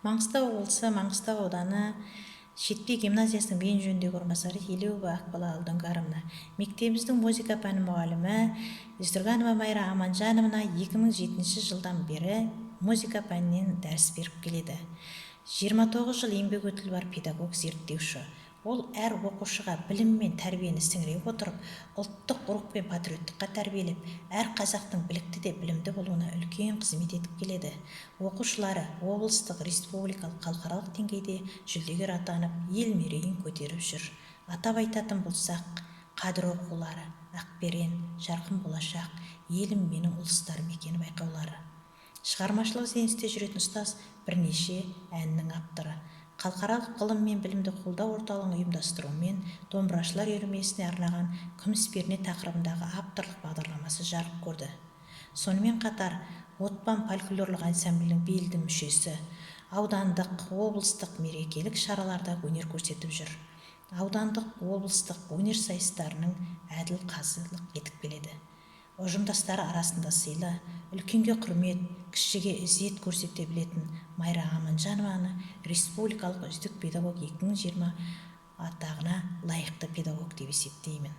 Маңғыстау облысы Маңғыстау ауданы Шетпе гимназиясының бейін жөніндегі орынбасары Елеуова Ақбала Алдоңғаровна, мектебіміздің музыка пәні мұғалімі Үстірганова Майра Аманжановна 2007 жылдан бері музыка пәнінен дәріс беріп келеді. 29 жыл еңбек өтілі бар педагог зерттеуші. Ол әр оқушыға білім мен тәрбиені сіңіре отырып, ұлттық рух пен патриоттыққа тәрбиелеп, әр қазақтың білікті де білімді болуына үлкен қызмет етіп келеді. Оқушылары облыстық, республикалық, халықаралық деңгейде жүлдегер атанып, ел мерейін көтеріп жүр. Атап айтатын болсақ, қадір оқулары, Ақберен, жарқын болашақ, елім менің ұлыстарым екені байқаулары. Шығармашылық ізденісте жүретін ұстаз бірнеше әннің авторы. Халықаралық ғылым мен білімді қолдау орталығының ұйымдастыруымен домбырашылар үйірмесіне арнаған күміс перне тақырыбындағы авторлық бағдарламасы жарық көрді. Сонымен қатар Отпан фольклорлық ансамблінің белді мүшесі, аудандық, облыстық мерекелік шараларда өнер көрсетіп жүр. Аудандық, облыстық өнер сайыстарының әділ қазылық етіп келеді. Ұжымдастары арасында сыйлы, үлкенге құрмет, кішіге ізет көрсете білетін Майра Аманжанованы республикалық үздік педагог 2020 атағына лайықты педагог деп есептеймін.